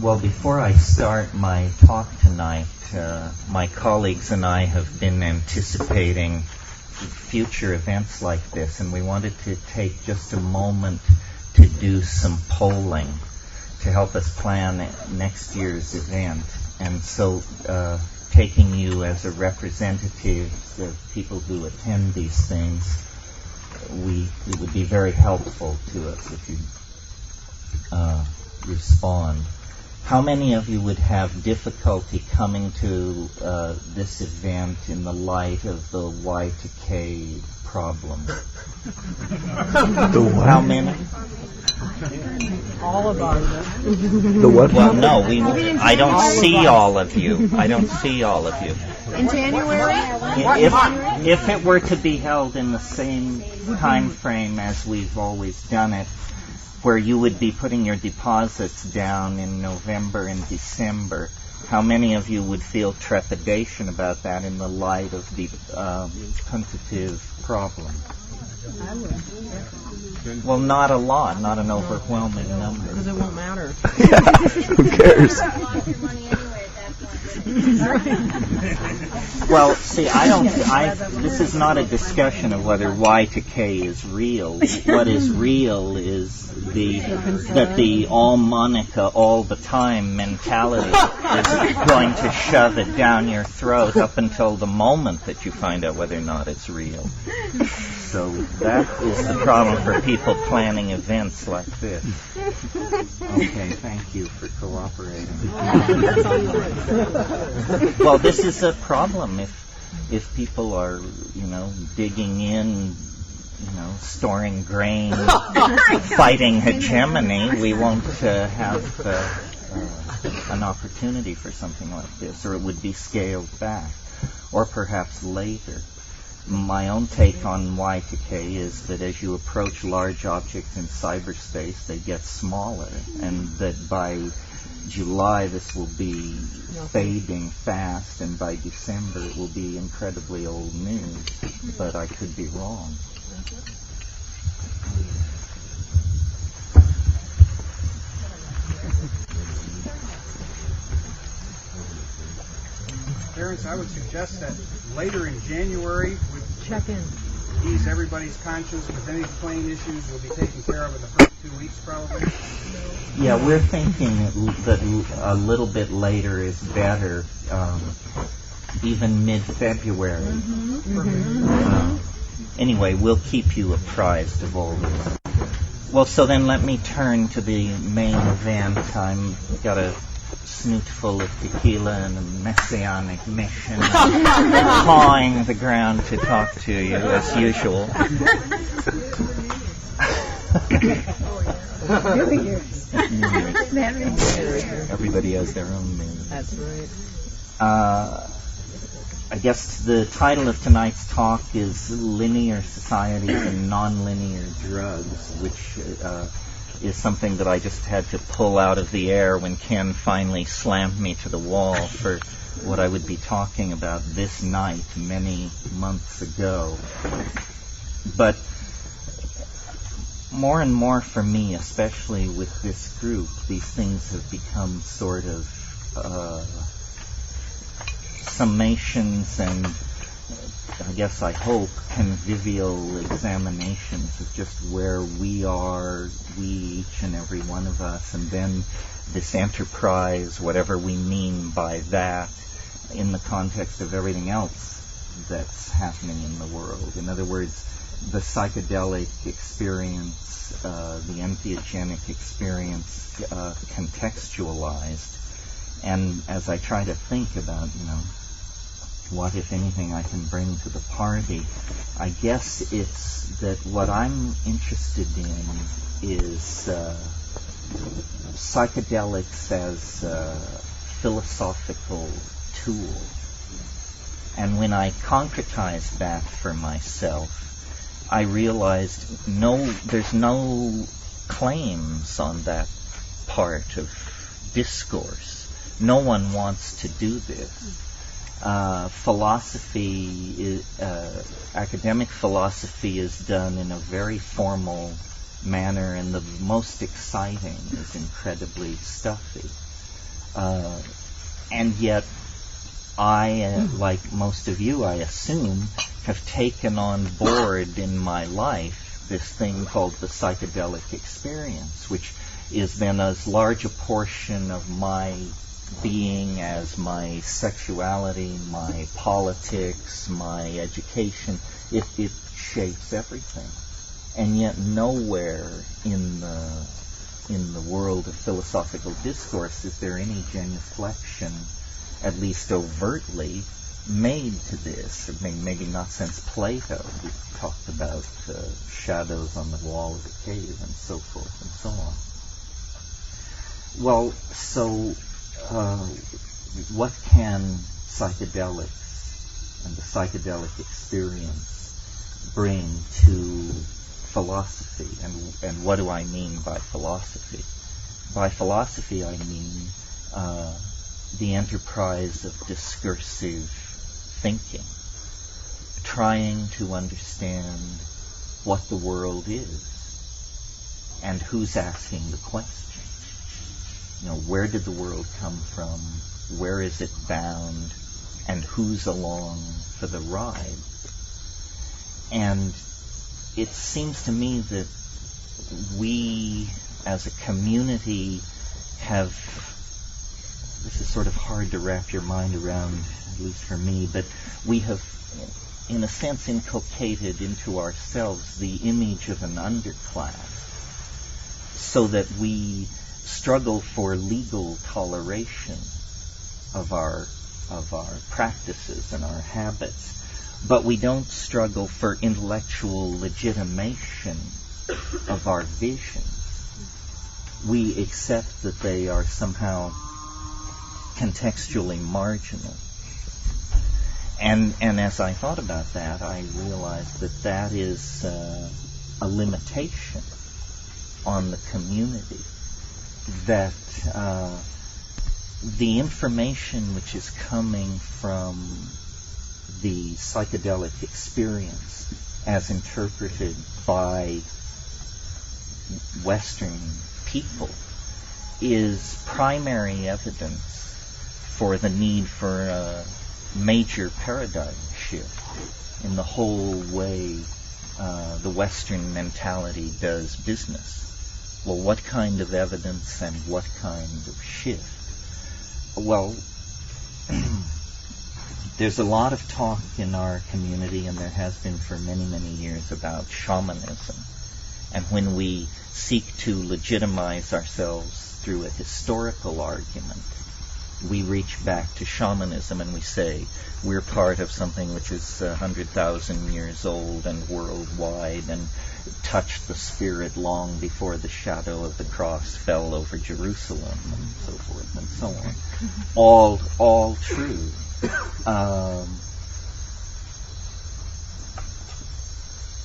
Well, before I start my talk tonight, my colleagues and I have been anticipating future events like this, and we wanted to take just a moment to do some polling to help us plan next year's event. And so taking you as a representative of people who attend these things, it would be very helpful to us if you respond. How many of you would have difficulty coming to this event in the light of the Y to K problem? The what? How many? All of us. The what? Well, no, I don't see all of you. I don't see all of you. In January? If it were to be held in the same time frame as we've always done it, where you would be putting your deposits down in November and December, how many of you would feel trepidation about that in the light of the tentative problem? I would. Well, not a lot, not an overwhelming number. Because it won't matter. Who cares? Well, see, this is not a discussion of whether Y to K is real. What is real is that the all Monica all the time mentality is going to shove it down your throat up until the moment that you find out whether or not it's real. So that is the problem for people planning events like this. Okay, thank you for cooperating. Well, this is a problem if people are, digging in, storing grain, fighting hegemony, we won't have an opportunity for something like this, or it would be scaled back, or perhaps later. My own take on Y to K is that as you approach large objects in cyberspace, they get smaller, and that by July this will be fading fast, and by December it will be incredibly old news. But I could be wrong. Terence, I would suggest that later in January would Check in. ease everybody's conscience, because any plane issues will be taken care of in the first 2 weeks probably. Yeah, we're thinking that a little bit later is better, even mid-February. Anyway, we'll keep you apprised of all this. Well, so then let me turn to the main event. I've got a snoot full of tequila and a messianic mission, pawing the ground to talk to you as usual. Everybody has their own news. That's right. I guess the title of tonight's talk is Linear Societies and Nonlinear Drugs, which is something that I just had to pull out of the air when Ken finally slammed me to the wall for what I would be talking about this night many months ago. But more and more for me, especially with this group, these things have become sort of summations and I guess I hope convivial examinations of just where we are, we each and every one of us, and then this enterprise, whatever we mean by that, in the context of everything else that's happening in the world. In other words, the psychedelic experience, the entheogenic experience contextualized. And as I try to think about, what, if anything, I can bring to the party, I guess it's that what I'm interested in is psychedelics as a philosophical tool. And when I concretized that for myself, I realized there's no claims on that part of discourse. No one wants to do this. Academic philosophy is done in a very formal manner, and the most exciting is incredibly stuffy. And yet, I, like most of you, I assume, have taken on board in my life this thing called the psychedelic experience, which is then as large a portion of my being as my sexuality, my politics, my education. It shapes everything. And yet nowhere in the world of philosophical discourse is there any genuflection, at least overtly, made to this. I mean, maybe not since Plato, who talked about shadows on the wall of a cave and so forth and so on. Well, so what can psychedelics and the psychedelic experience bring to philosophy? And what do I mean by philosophy? By philosophy, I mean the enterprise of discursive thinking, trying to understand what the world is and who's asking the question. You know, where did the world come from? Where is it bound? And who's along for the ride? And it seems to me that we, as a community, have, this is sort of hard to wrap your mind around, at least for me, but we have, in a sense, inculcated into ourselves the image of an underclass, so that we struggle for legal toleration of our practices and our habits, but we don't struggle for intellectual legitimation of our visions. We accept that they are somehow contextually marginal. And as I thought about that, I realized that that is a limitation on the community, that the information which is coming from the psychedelic experience as interpreted by Western people is primary evidence for the need for a major paradigm shift in the whole way the Western mentality does business. Well, what kind of evidence and what kind of shift? Well, there's a lot of talk in our community, and there has been for many, many years, about shamanism. And when we seek to legitimize ourselves through a historical argument, we reach back to shamanism and we say we're part of something which is 100,000 years old and worldwide and touched the spirit long before the shadow of the cross fell over Jerusalem, and so forth and so on. All true.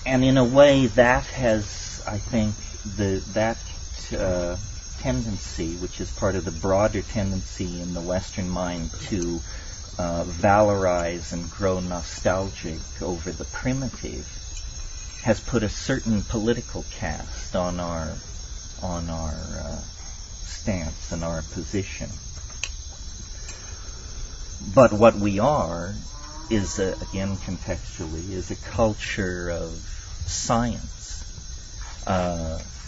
And in a way that has, I think, that tendency, which is part of the broader tendency in the Western mind to valorize and grow nostalgic over the primitive, has put a certain political cast on our stance and our position. But what we are is, again contextually, is a culture of science.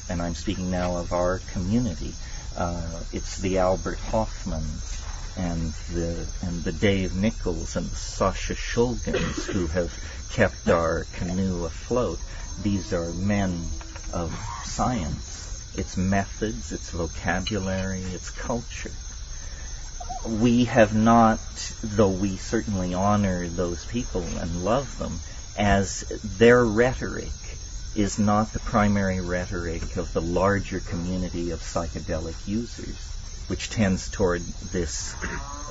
And I'm speaking now of our community. It's the Albert Hoffmans and the Dave Nichols and the Sasha Shulgins who have kept our canoe afloat. These are men of science. It's methods, it's vocabulary, it's culture. We have not, though we certainly honor those people and love them, as their rhetoric is not the primary rhetoric of the larger community of psychedelic users, which tends toward this,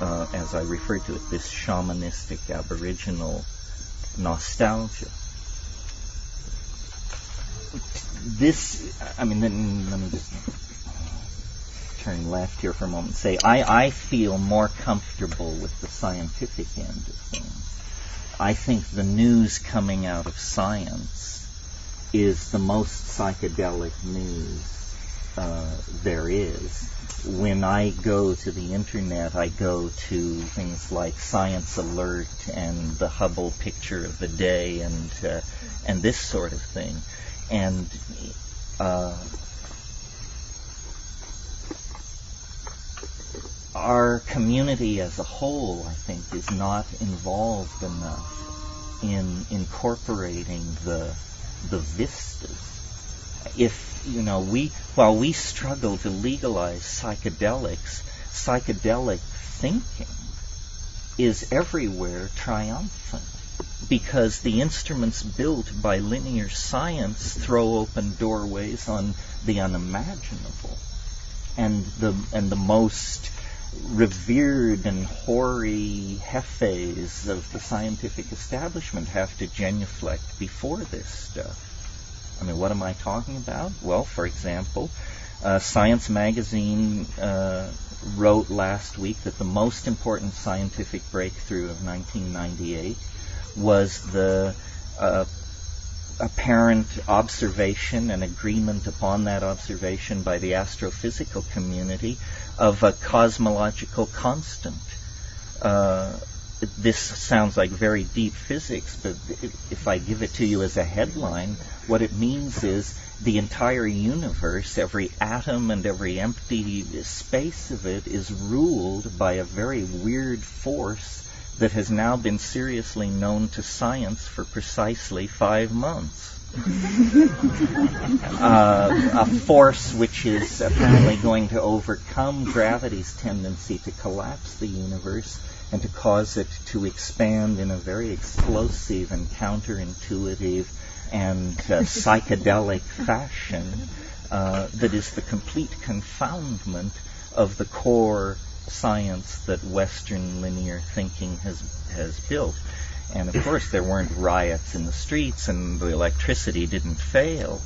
as I refer to it, this shamanistic aboriginal nostalgia. This, I mean, let me just turn left here for a moment and say, I feel more comfortable with the scientific end of things. I think the news coming out of science is the most psychedelic news there is. When I go to the internet, I go to things like Science Alert and the Hubble Picture of the Day and this sort of thing. And our community as a whole, I think, is not involved enough in incorporating the vistas. If, while we struggle to legalize psychedelics, psychedelic thinking is everywhere triumphant, because the instruments built by linear science throw open doorways on the unimaginable. And the most revered and hoary hefes of the scientific establishment have to genuflect before this stuff. I mean, what am I talking about? Well, for example, Science magazine wrote last week that the most important scientific breakthrough of 1998 was the apparent observation and agreement upon that observation by the astrophysical community of a cosmological constant. This sounds like very deep physics, but if I give it to you as a headline, what it means is the entire universe, every atom and every empty space of it, is ruled by a very weird force that has now been seriously known to science for precisely 5 months. A force which is apparently going to overcome gravity's tendency to collapse the universe and to cause it to expand in a very explosive and counterintuitive and psychedelic fashion that is the complete confoundment of the core science that Western linear thinking has built. And of course there weren't riots in the streets and the electricity didn't fail,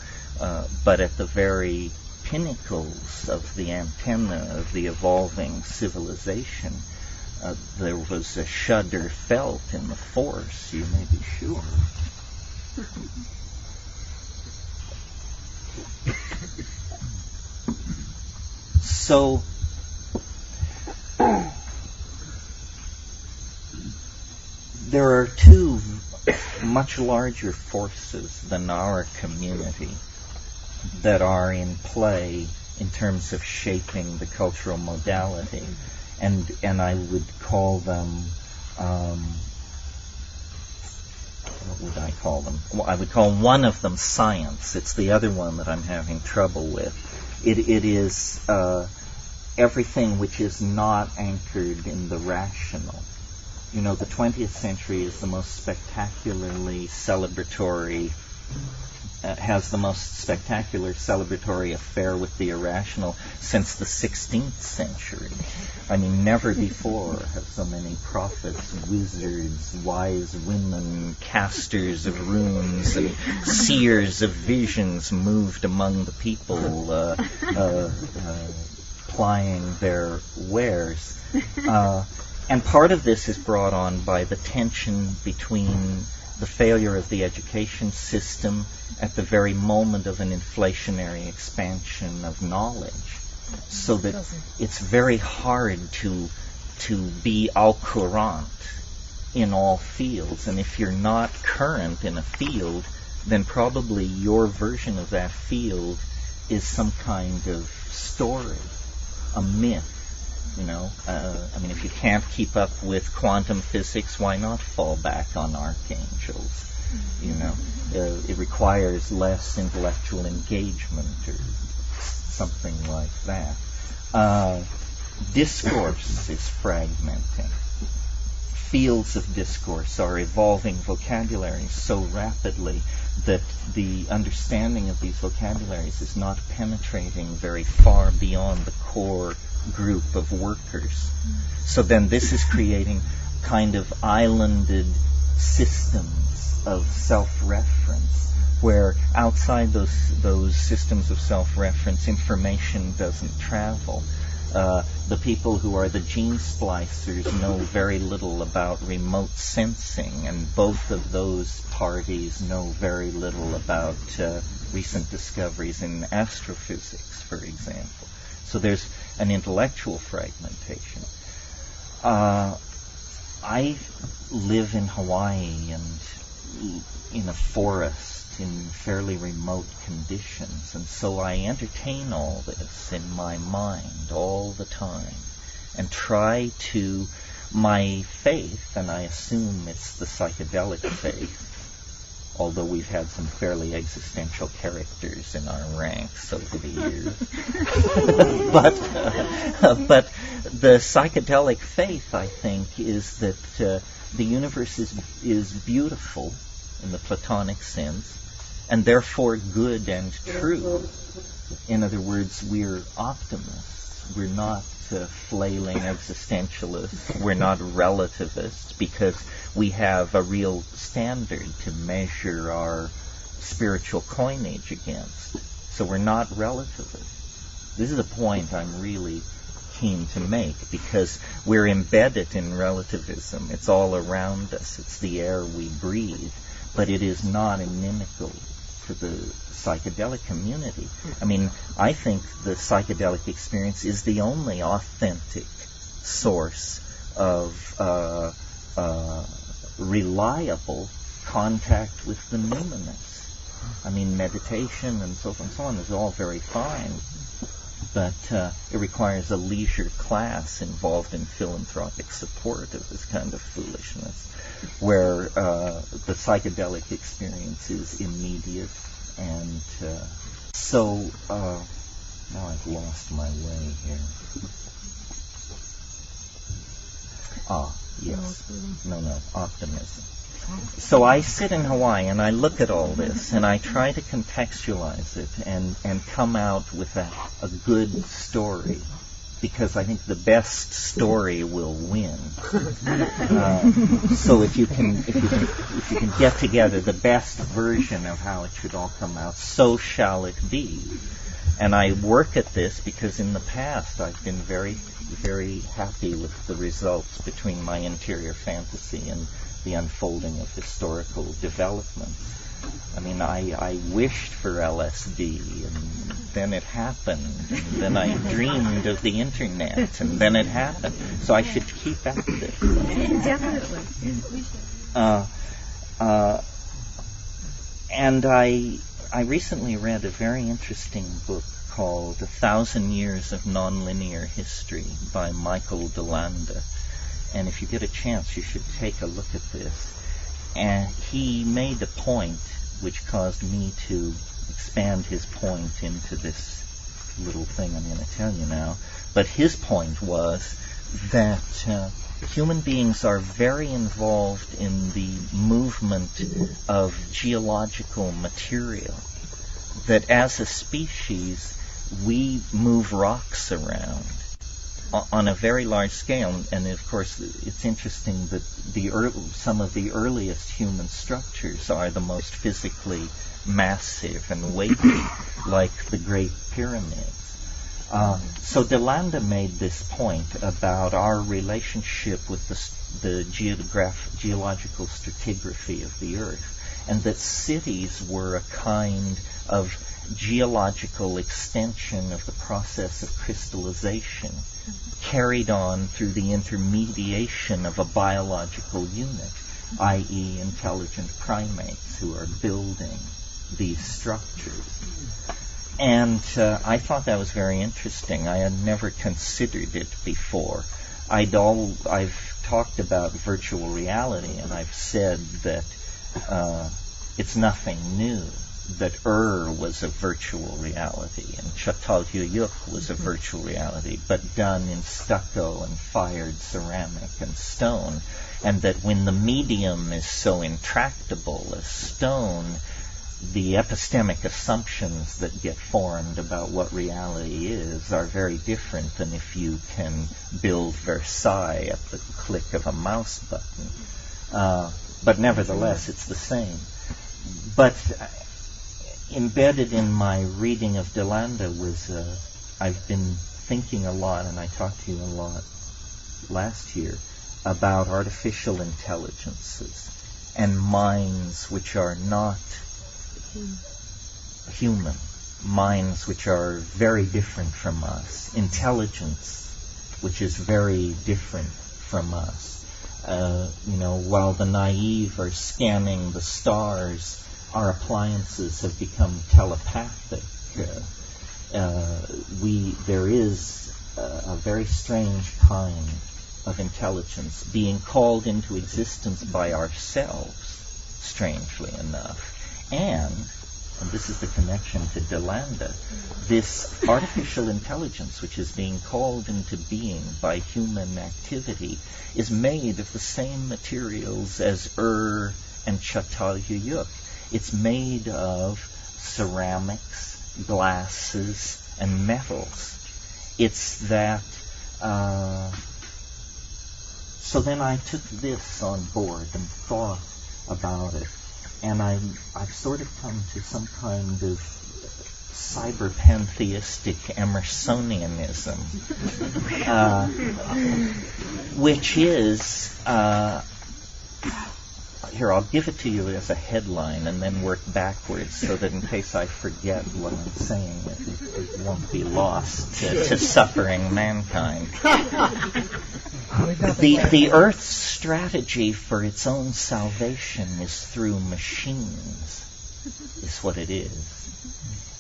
but at the very pinnacles of the antenna of the evolving civilization, there was a shudder felt in the force, you may be sure. So, there are two much larger forces than our community that are in play in terms of shaping the cultural modality. And I would call them, what would I call them? Well, I would call one of them science. It's the other one that I'm having trouble with. It is everything which is not anchored in the rational. You know, the 20th century is the most spectacularly celebratory, has the most spectacular celebratory affair with the irrational since the 16th century. I mean, never before have so many prophets, wizards, wise women, casters of runes, and seers of visions moved among the people, plying their wares. And part of this is brought on by the tension between the failure of the education system at the very moment of an inflationary expansion of knowledge, so that it's very hard to be au courant in all fields. And if you're not current in a field, then probably your version of that field is some kind of story, a myth. You know, I mean, if you can't keep up with quantum physics, why not fall back on archangels? You know, it requires less intellectual engagement or something like that. Discourse is fragmenting. Fields of discourse are evolving vocabularies so rapidly that the understanding of these vocabularies is not penetrating very far beyond the core group of workers. So then this is creating kind of islanded systems of self-reference, where outside those systems of self-reference, information doesn't travel. The people who are the gene splicers know very little about remote sensing, and both of those parties know very little about recent discoveries in astrophysics, for example. So there's an intellectual fragmentation. I live in Hawaii and in a forest in fairly remote conditions, and so I entertain all this in my mind all the time and try to, my faith, and I assume it's the psychedelic faith, although we've had some fairly existential characters in our ranks over the years. But the psychedelic faith, I think, is that the universe is beautiful in the Platonic sense, and therefore good and true. In other words, we're optimists. We're not flailing existentialists. We're not relativists, because we have a real standard to measure our spiritual coinage against. So we're not relativists. This is a point I'm really keen to make, because we're embedded in relativism. It's all around us. It's the air we breathe. But it is not inimical to the psychedelic community. I mean, I think the psychedelic experience is the only authentic source of reliable contact with the numinous. I mean, meditation and so forth and so on is all very fine, but it requires a leisure class involved in philanthropic support of this kind of foolishness, where the psychedelic experience is immediate. And so now I've lost my way here. Yes. No, optimism. So I sit in Hawaii and I look at all this and I try to contextualize it and come out with a good story, because I think the best story will win. So if you can get together the best version of how it should all come out, so shall it be. And I work at this because in the past I've been very, very happy with the results between my interior fantasy and the unfolding of historical developments. I mean, I wished for LSD, and then it happened, and then I dreamed of the internet, and then it happened. So I should keep at this. Definitely. And I recently read a very interesting book called 1,000 Years of Nonlinear History by Michael DeLanda. And if you get a chance, you should take a look at this. And he made a point which caused me to expand his point into this little thing I'm going to tell you now. But his point was that human beings are very involved in the movement of geological material, that as a species we move rocks around on a very large scale. And of course it's interesting that some of the earliest human structures are the most physically massive and weighty, like the Great Pyramids. So DeLanda made this point about our relationship with the geological stratigraphy of the Earth, and that cities were a kind of geological extension of the process of crystallization, carried on through the intermediation of a biological unit, i.e. intelligent primates who are building these structures. And I thought that was very interesting. I had never considered it before. I've talked about virtual reality, and I've said that it's nothing new, that was a virtual reality, and Çatalhöyük was a virtual reality, but done in stucco and fired ceramic and stone, and that when the medium is so intractable as stone, the epistemic assumptions that get formed about what reality is are very different than if you can build Versailles at the click of a mouse button. But nevertheless, it's the same. But embedded in my reading of DeLanda was I've been thinking a lot, and I talked to you a lot last year, about artificial intelligences and minds which are not human, minds which are very different from us, intelligence which is very different from us. While the naive are scanning the stars, our appliances have become telepathic. There is a very strange kind of intelligence being called into existence by ourselves, strangely enough. And this is the connection to Delanda, this artificial intelligence which is being called into being by human activity is made of the same materials as and Çatalhöyük. It's made of ceramics, glasses, and metals. It's that. So then I took this on board and thought about it, and I've sort of come to some kind of cyber-pantheistic Emersonianism, which is, here, I'll give it to you as a headline and then work backwards so that in case I forget what I'm saying, it won't be lost to suffering mankind. The Earth's strategy for its own salvation is through machines, is what it is.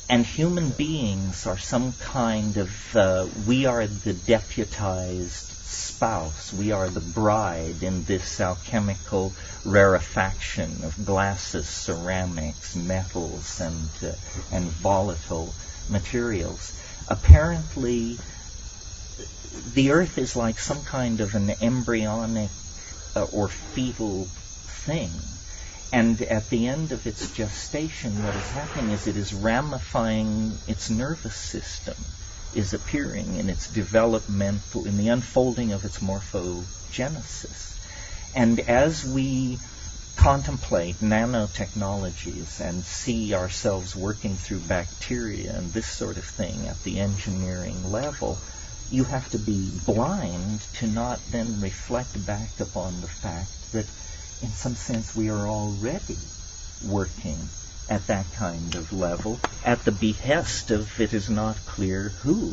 And human beings are some kind of, we are the deputized spouse, we are the bride in this alchemical rarefaction of glasses, ceramics, metals, and volatile materials. Apparently, the Earth is like some kind of an embryonic or fetal thing. And at the end of its gestation, what is happening is it is ramifying its nervous system, is appearing in its developmental, in the unfolding of its morphogenesis. And as we contemplate nanotechnologies and see ourselves working through bacteria and this sort of thing at the engineering level, you have to be blind to not then reflect back upon the fact that in some sense we are already working at that kind of level at the behest of it is not clear who,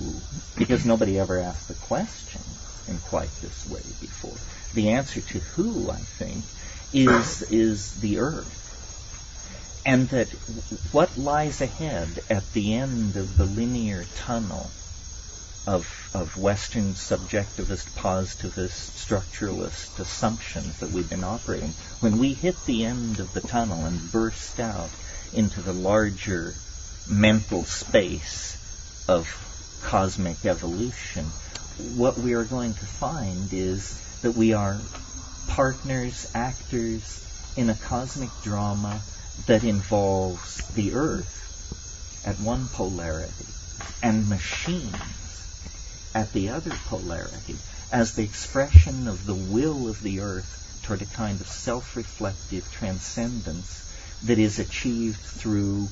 because nobody ever asked the question in quite this way before. The answer to who, I think, is the Earth. And that what lies ahead at the end of the linear tunnel of Western subjectivist, positivist, structuralist assumptions that we've been operating, when we hit the end of the tunnel and burst out into the larger mental space of cosmic evolution, what we are going to find is that we are partners, actors in a cosmic drama that involves the Earth at one polarity and machines at the other polarity as the expression of the will of the Earth toward a kind of self-reflective transcendence that is achieved through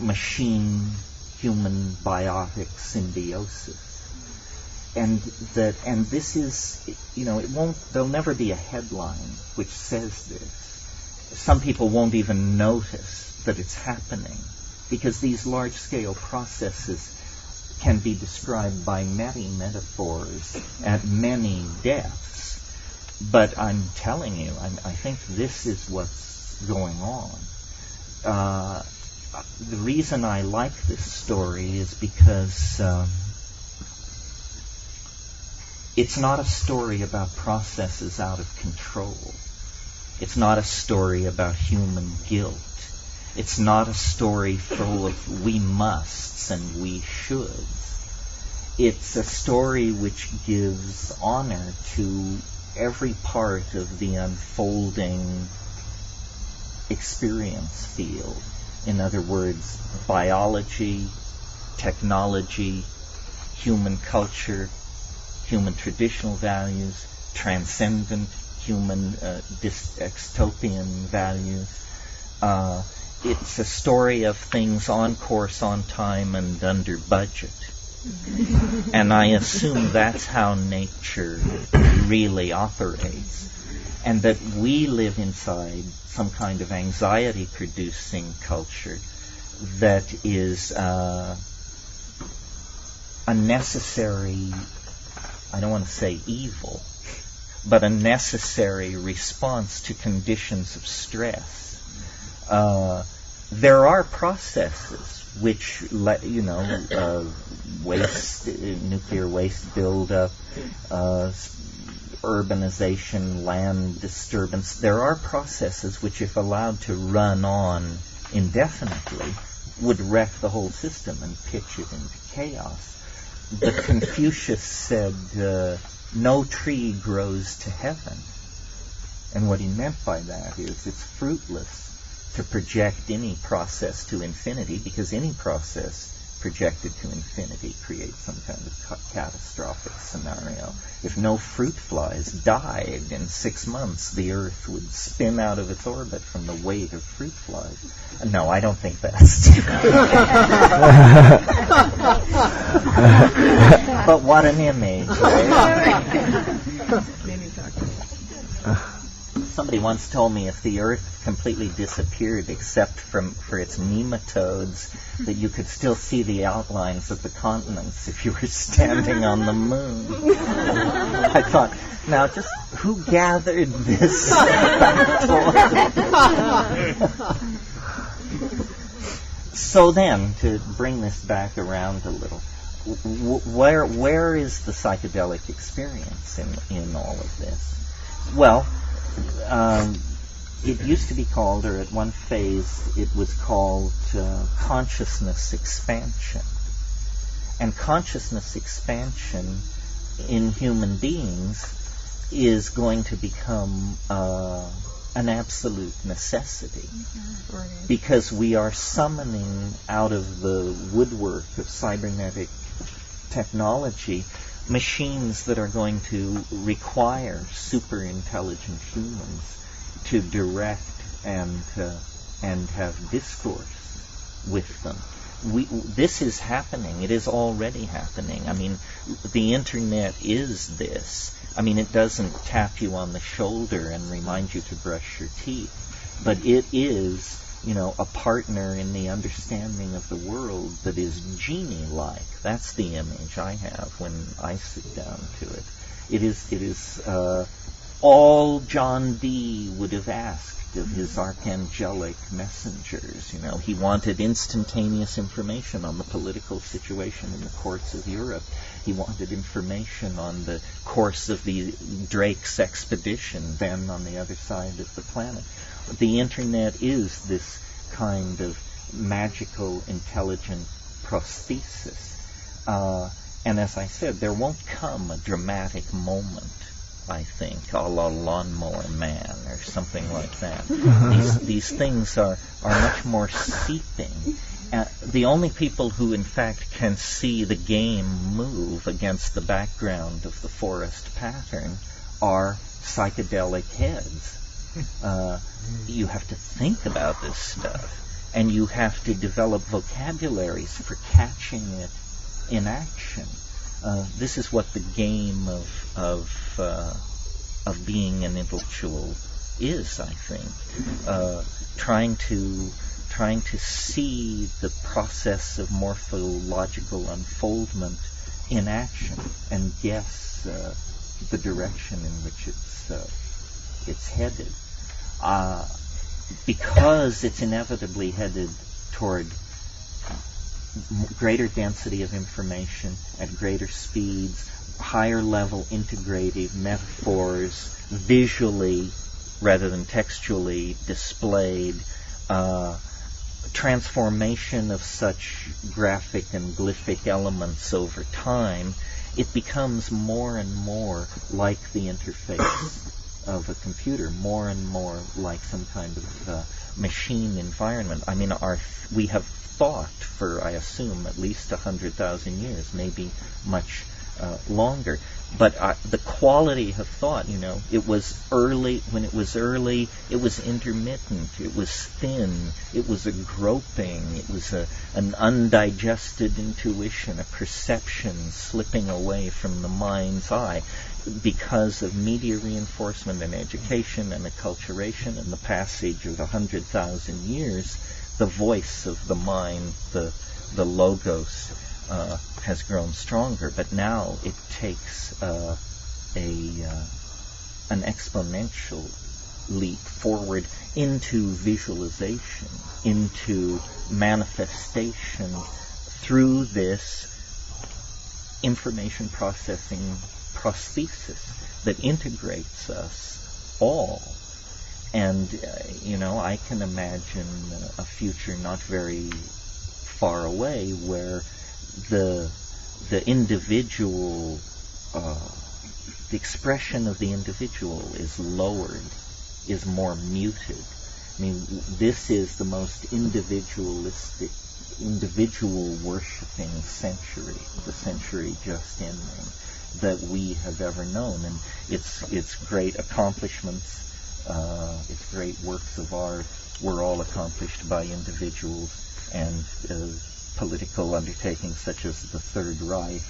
machine-human biotic symbiosis. And this is, there'll never be a headline which says this. Some people won't even notice that it's happening because these large-scale processes can be described by many metaphors at many depths. But I'm telling you, I think this is what's going on. The reason I like this story is because it's not a story about processes out of control. It's not a story about human guilt. It's not a story full of we musts and we shoulds. It's a story which gives honor to every part of the unfolding experience field. In other words, biology, technology, human culture, human traditional values, transcendent human dystopian values. It's a story of things on course, on time, and under budget. And I assume that's how nature really operates. And that we live inside some kind of anxiety-producing culture that is a necessary, I don't want to say evil, but a necessary response to conditions of stress. There are processes which waste, nuclear waste buildup, urbanization, land disturbance. There are processes which, if allowed to run on indefinitely, would wreck the whole system and pitch it into chaos. But Confucius said, no tree grows to heaven. And what he meant by that is it's fruitless to project any process to infinity, because any process projected to infinity creates some kind of catastrophic scenario. If no fruit flies died in 6 months, the Earth would spin out of its orbit from the weight of fruit flies. No, I don't think that's true. But what an image, right? Somebody once told me if the Earth completely disappeared except for its nematodes, that you could still see the outlines of the continents if you were standing on the moon. I thought, now just who gathered this? So then, to bring this back around a little, where is the psychedelic experience in all of this? Well, it used to be called, or at one phase it was called, consciousness expansion. And consciousness expansion in human beings is going to become an absolute necessity. Mm-hmm. Because we are summoning out of the woodwork of cybernetic technology machines that are going to require super intelligent humans to direct and have discourse with them. This is happening. It is already happening. I mean, the internet is this. I mean, it doesn't tap you on the shoulder and remind you to brush your teeth, but it is, a partner in the understanding of the world that is genie-like. That's the image I have when I sit down to it. It is all John Dee would have asked of his archangelic messengers. He wanted instantaneous information on the political situation in the courts of Europe. He wanted information on the course of the Drake's expedition then on the other side of the planet. The internet is this kind of magical, intelligent prosthesis. And as I said, there won't come a dramatic moment, I think, a la Lawnmower Man or something like that. These things are much more seeping. The only people who, in fact, can see the game move against the background of the forest pattern are psychedelic heads. You have to think about this stuff, and you have to develop vocabularies for catching it in action. This is what the game of being an intellectual is, I think. Trying to see the process of morphological unfoldment in action and guess the direction in which it's headed. Because it's inevitably headed toward greater density of information at greater speeds, higher level integrative metaphors, visually rather than textually displayed, transformation of such graphic and glyphic elements over time, it becomes more and more like the interface of a computer, more and more like some kind of machine environment. I mean, we have thought for, I assume, at least 100,000 years, maybe much longer. But the quality of thought, it was early. When it was early, it was intermittent. It was thin. It was a groping. It was an undigested intuition, a perception slipping away from the mind's eye because of media reinforcement and education and acculturation and the passage of 100,000 years. The voice of the mind, the logos, has grown stronger, but now it takes an exponential leap forward into visualization, into manifestation through this information processing prosthesis that integrates us all. And, I can imagine a future not very far away where the individual, the expression of the individual is lowered, is more muted. I mean, this is the most individualistic, individual worshipping century, the century just ending, that we have ever known. And its great accomplishments, its great works of art were all accomplished by individuals, and political undertakings such as the Third Reich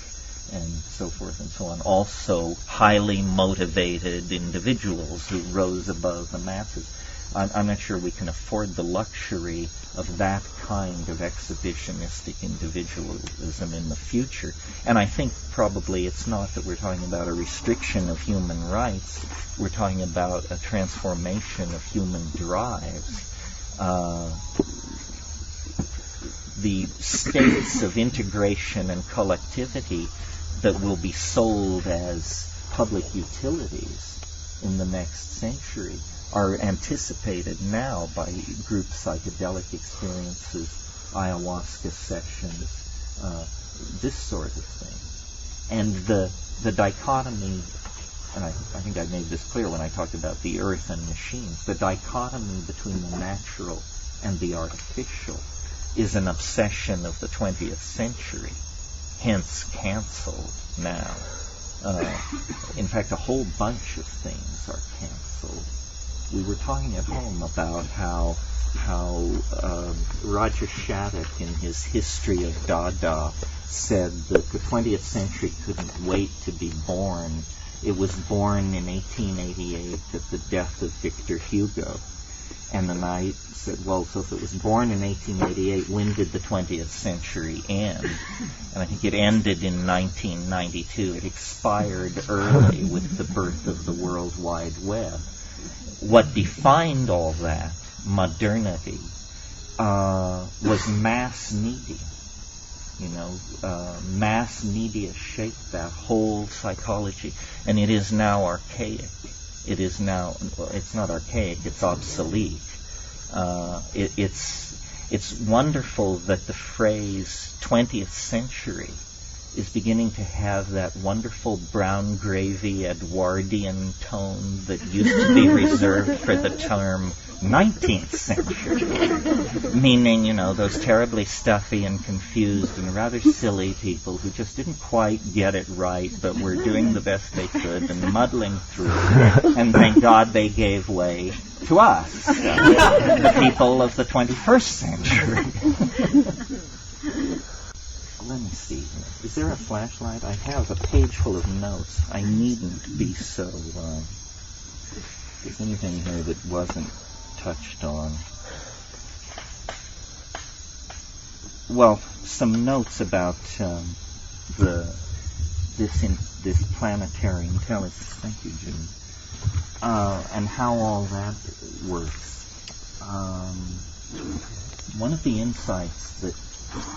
and so forth and so on, also highly motivated individuals who rose above the masses. I'm not sure we can afford the luxury of that kind of exhibitionistic individualism in the future. And I think probably it's not that we're talking about a restriction of human rights. We're talking about a transformation of human drives. The states of integration and collectivity that will be sold as public utilities in the next century are anticipated now by group psychedelic experiences, ayahuasca sessions, this sort of thing. And the dichotomy, and I think I made this clear when I talked about the earth and machines, the dichotomy between the natural and the artificial is an obsession of the 20th century, hence canceled now. In fact, a whole bunch of things are canceled. We were talking at home about how Roger Shattuck in his History of Dada said that the 20th century couldn't wait to be born. It was born in 1888 at the death of Victor Hugo. And then I said, well, so if it was born in 1888, when did the 20th century end? And I think it ended in 1992. It expired early with the birth of the World Wide Web. What defined all that, modernity, was mass media. Mass media shaped that whole psychology, and it is now archaic. It is now, it's not archaic, it's obsolete. It's wonderful that the phrase 20th century is beginning to have that wonderful brown gravy Edwardian tone that used to be reserved for the term 19th century, meaning, those terribly stuffy and confused and rather silly people who just didn't quite get it right, but were doing the best they could and muddling through, and thank God they gave way to us, the people of the 21st century. Let me see here. Is there a flashlight? I have a page full of notes. I needn't be so... Is anything here that wasn't touched on? Well, some notes about this planetary intelligence. Thank you, Jim. And how all that works. One of the insights that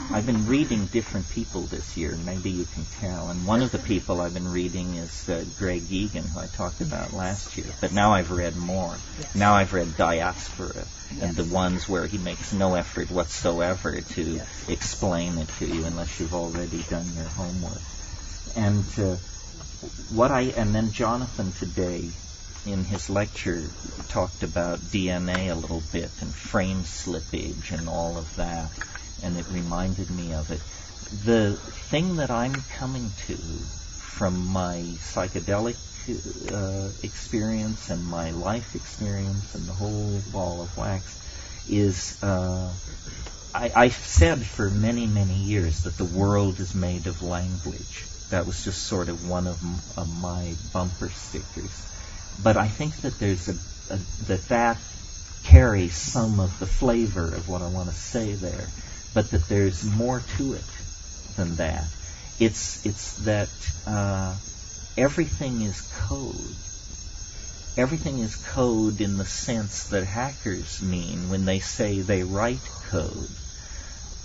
I've been reading different people this year, maybe you can tell, and one of the people I've been reading is Greg Egan, who I talked about last year, but now I've read more. Yes. Now I've read Diaspora, and the ones where he makes no effort whatsoever to explain it to you unless you've already done your homework. And and then Jonathan today, in his lecture, talked about DNA a little bit and frame slippage and all of that. And it reminded me of it. The thing that I'm coming to from my psychedelic experience and my life experience and the whole ball of wax is I've said for many, many years that the world is made of language. That was just sort of one of my bumper stickers. But I think that there's that carries some of the flavor of what I want to say there, but that there's more to it than that. It's that everything is code. Everything is code in the sense that hackers mean when they say they write code.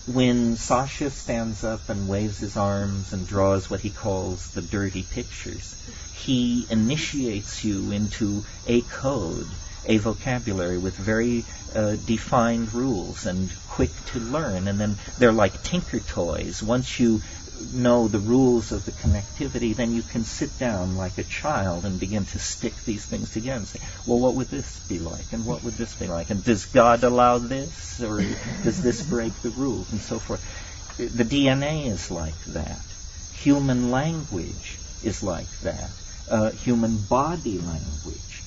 When Sasha stands up and waves his arms and draws what he calls the dirty pictures, he initiates you into a code, a vocabulary with very defined rules and quick to learn. And then they're like tinker toys. Once you know the rules of the connectivity, then you can sit down like a child and begin to stick these things together and say, well, what would this be like? And what would this be like? And does God allow this? Or does this break the rules? And so forth. The DNA is like that. Human language is like that. Human body language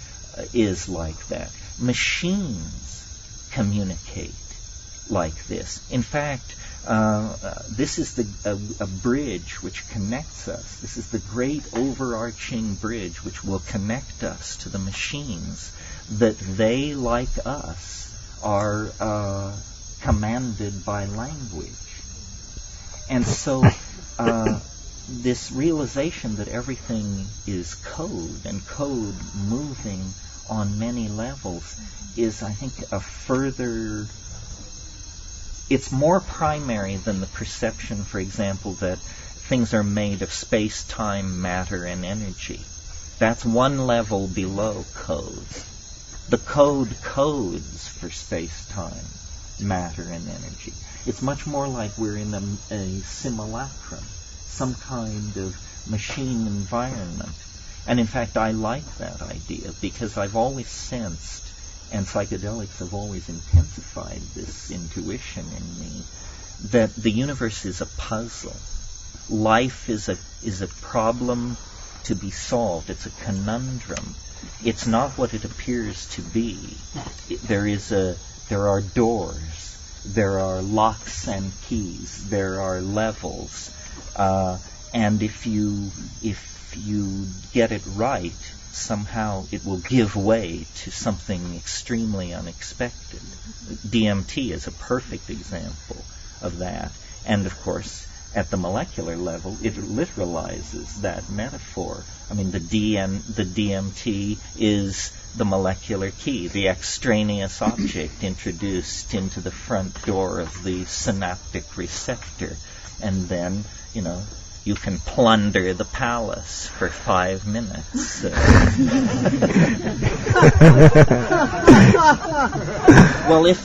is like that. Machines communicate like this. In fact, this is a bridge which connects us. This is the great overarching bridge which will connect us to the machines, that they, like us, are commanded by language. And so this realization that everything is code, and code moving on many levels, is, I think, a further... It's more primary than the perception, for example, that things are made of space, time, matter, and energy. That's one level below code. The code codes for space, time, matter, and energy. It's much more like we're in a simulacrum, some kind of machine environment. And in fact, I like that idea because I've always sensed, and psychedelics have always intensified this intuition in me, that the universe is a puzzle. Life is a problem to be solved. It's a conundrum. It's not what it appears to be. There are doors. There are locks and keys. There are levels. And if you get it right, somehow it will give way to something extremely unexpected. DMT is a perfect example of that. And of course, at the molecular level, it literalizes that metaphor. I mean, the DMT is the molecular key, the extraneous object introduced into the front door of the synaptic receptor. And then, you can plunder the palace for 5 minutes. Well, if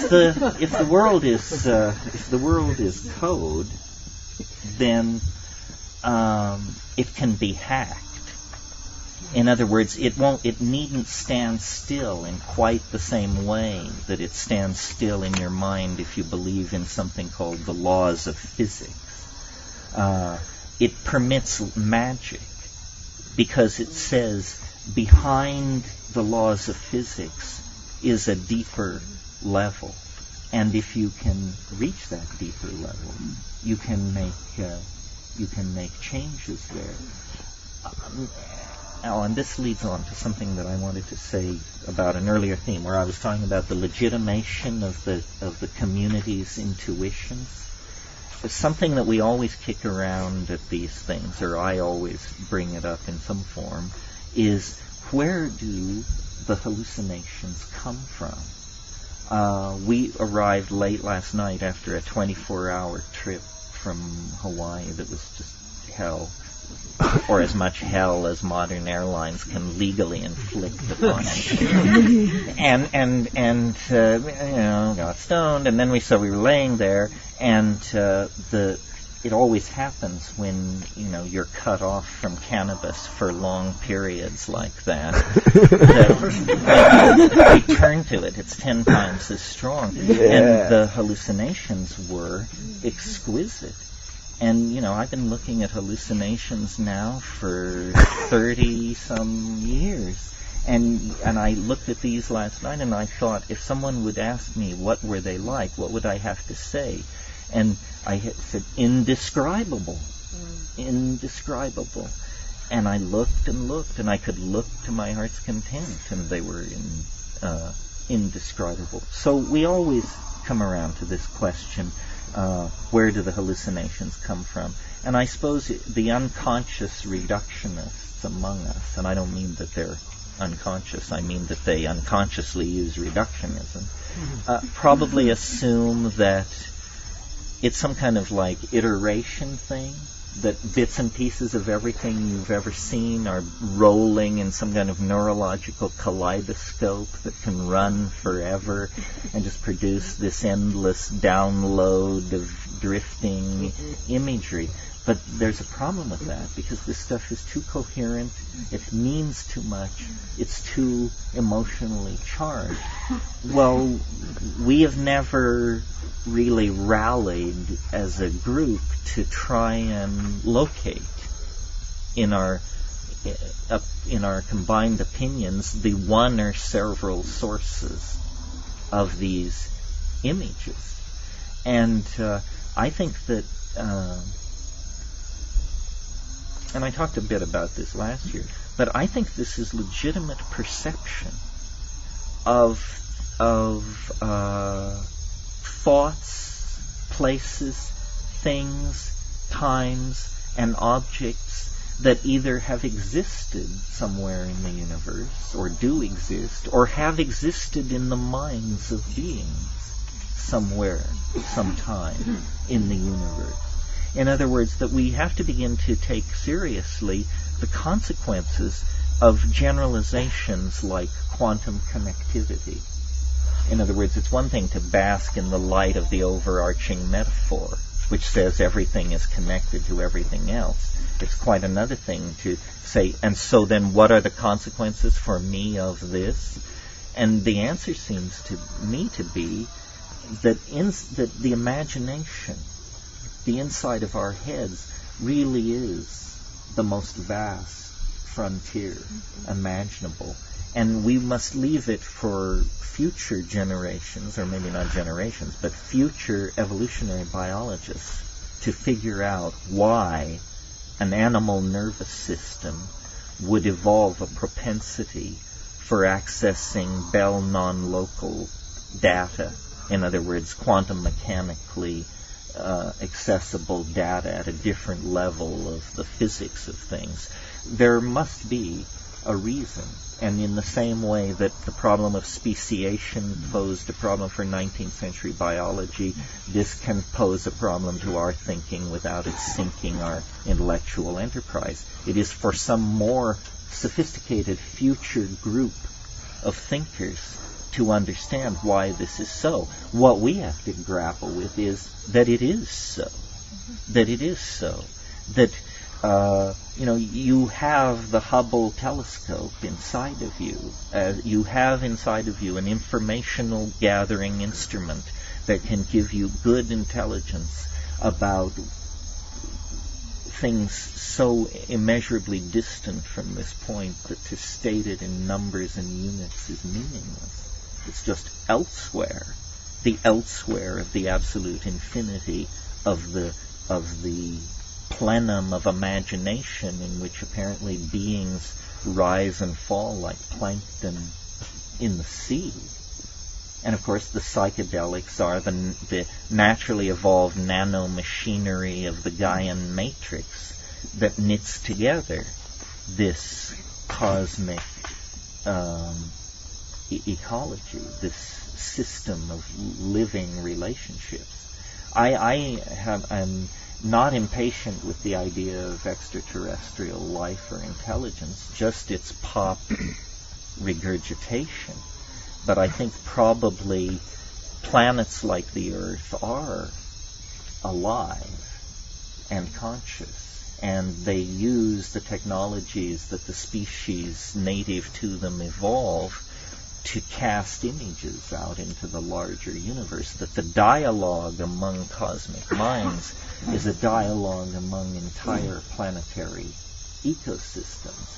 the world is code, then it can be hacked. In other words, it needn't stand still in quite the same way that it stands still in your mind if you believe in something called the laws of physics. It permits magic because it says behind the laws of physics is a deeper level, and if you can reach that deeper level, you can make changes there. And this leads on to something that I wanted to say about an earlier theme, where I was talking about the legitimation of the community's intuitions. Something that we always kick around at these things, or I always bring it up in some form, is where do the hallucinations come from? We arrived late last night after a 24-hour trip from Hawaii that was just hell, or as much hell as modern airlines can legally inflict upon it. and got stoned, and then we were laying there, and it always happens when you're cut off from cannabis for long periods like that. We turn to it; it's 10 times as strong, and the hallucinations were exquisite. And, I've been looking at hallucinations now for 30-some years. And I looked at these last night, and I thought, if someone would ask me what were they like, what would I have to say? And I had said, indescribable. Indescribable. And I looked, and I could look to my heart's content, and they were indescribable. So we always come around to this question, where do the hallucinations come from? And I suppose the unconscious reductionists among us, and I don't mean that they're unconscious, I mean that they unconsciously use reductionism, probably assume that it's some kind of like iteration thing, that bits and pieces of everything you've ever seen are rolling in some kind of neurological kaleidoscope that can run forever and just produce this endless download of drifting imagery. But there's a problem with that, because this stuff is too coherent, it means too much, it's too emotionally charged. Well, we have never really rallied as a group to try and locate in our combined opinions the one or several sources of these images. And I think that and I talked a bit about this last year, but I think this is legitimate perception of thoughts, places, things, times, and objects that either have existed somewhere in the universe, or do exist, or have existed in the minds of beings somewhere, sometime in the universe. In other words, that we have to begin to take seriously the consequences of generalizations like quantum connectivity. In other words, it's one thing to bask in the light of the overarching metaphor, which says everything is connected to everything else. It's quite another thing to say, and so then what are the consequences for me of this? And the answer seems to me to be that the imagination, the inside of our heads, really is the most vast frontier imaginable. And we must leave it for future generations, or maybe not generations, but future evolutionary biologists to figure out why an animal nervous system would evolve a propensity for accessing Bell non-local data. In other words, quantum mechanically accessible data at a different level of the physics of things. There must be a reason. And in the same way that the problem of speciation posed a problem for 19th century biology, this can pose a problem to our thinking without it sinking our intellectual enterprise. It is for some more sophisticated future group of thinkers to understand why this is so. What we have to grapple with is that it is so. That it is so. That you have the Hubble telescope inside of you. You have inside of you an informational gathering instrument that can give you good intelligence about things so immeasurably distant from this point that to state it in numbers and units is meaningless. It's just elsewhere, the elsewhere of the absolute infinity of the plenum of imagination in which apparently beings rise and fall like plankton in the sea. And of course the psychedelics are the naturally evolved nanomachinery of the Gaian matrix that knits together this cosmic ecology, this system of living relationships. I'm not impatient with the idea of extraterrestrial life or intelligence, just its pop regurgitation. But I think probably planets like the Earth are alive and conscious, and they use the technologies that the species native to them evolve to cast images out into the larger universe, that the dialogue among cosmic minds is a dialogue among entire planetary ecosystems.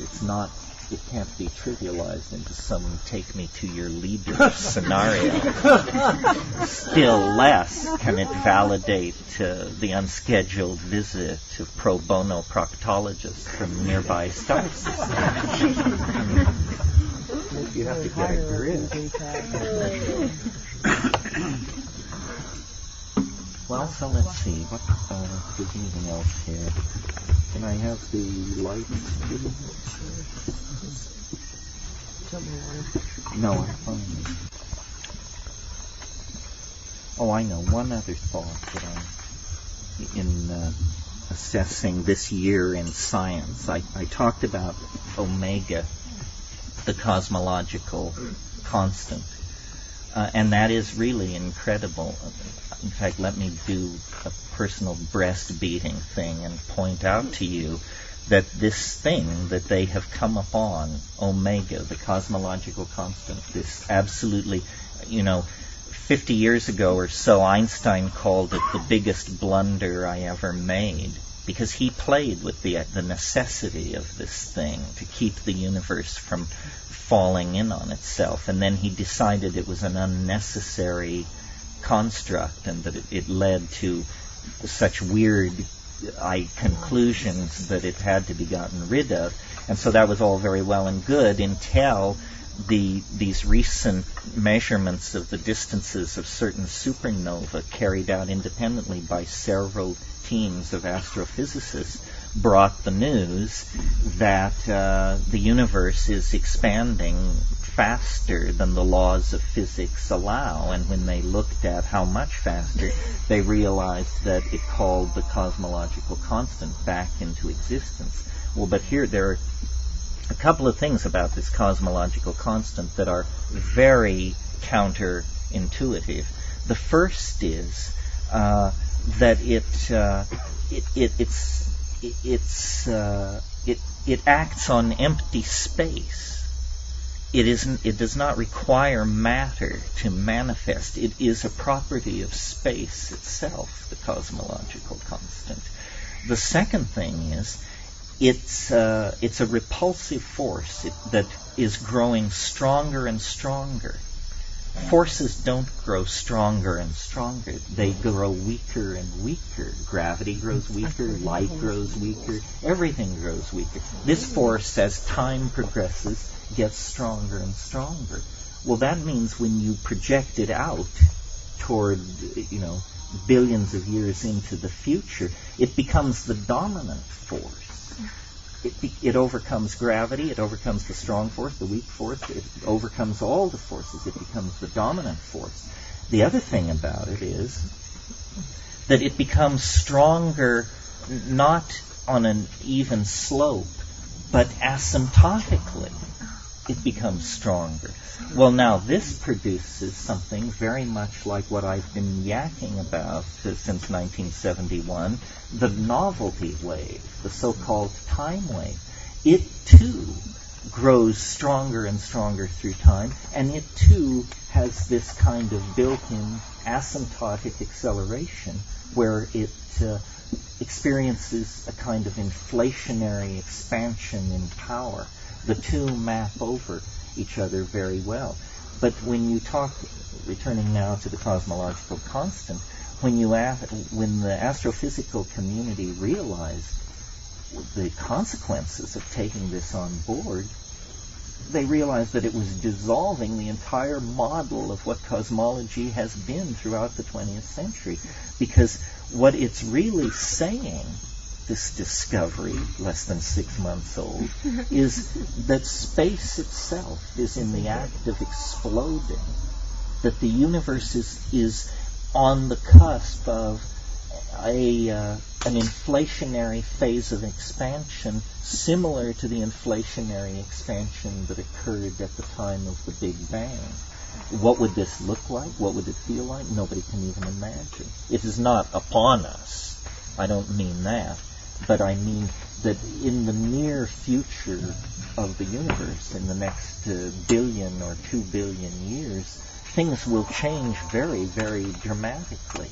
It can't be trivialized into some take me to your leader scenario. Still less can it validate the unscheduled visit of pro bono proctologists from nearby star systems. You have to get a grip. Well, so let's see. What there's anything else here? Can I have the light, please? No, I'm fine. Oh, I know. One other thought that in assessing this year in science, I talked about omega, the cosmological constant. And that is really incredible. In fact, let me do a personal breast beating thing and point out to you that this thing that they have come upon, omega, the cosmological constant, this absolutely, 50 years ago or so, Einstein called it the biggest blunder I ever made, because he played with the necessity of this thing to keep the universe from falling in on itself, and then he decided it was an unnecessary construct and that it led to such weird conclusions that it had to be gotten rid of. And so that was all very well and good until these recent measurements of the distances of certain supernovae carried out independently by several teams of astrophysicists brought the news that the universe is expanding faster than the laws of physics allow. And when they looked at how much faster, they realized that it called the cosmological constant back into existence. Well, but here there are a couple of things about this cosmological constant that are very counterintuitive. The first is that it acts on empty space. It does not require matter to manifest. It is a property of space itself, the cosmological constant. The second thing is it's a repulsive force that is growing stronger and stronger. Forces don't grow stronger and stronger. They grow weaker and weaker. Gravity grows weaker, light grows weaker, everything grows weaker. This force, as time progresses, gets stronger and stronger. Well, that means when you project it out toward, billions of years into the future, it becomes the dominant force. It overcomes gravity, it overcomes the strong force, the weak force, it overcomes all the forces, it becomes the dominant force. The other thing about it is that it becomes stronger not on an even slope, but asymptotically. It becomes stronger. Well, now this produces something very much like what I've been yakking about since 1971, the novelty wave, the so-called time wave. It too grows stronger and stronger through time, and it too has this kind of built-in asymptotic acceleration where it experiences a kind of inflationary expansion in power. The two map over each other very well. But when you talk, returning now to the cosmological constant, when the astrophysical community realized the consequences of taking this on board, they realized that it was dissolving the entire model of what cosmology has been throughout the 20th century. Because what it's really saying, this discovery, less than 6 months old, is that space itself is in the act of exploding, that the universe is on the cusp of an inflationary phase of expansion similar to the inflationary expansion that occurred at the time of the Big Bang. What would this look like? What would it feel like? Nobody can even imagine. It is not upon us. I don't mean that. but I mean that in the near future of the universe, in the next billion or 2 billion years, things will change very, very dramatically.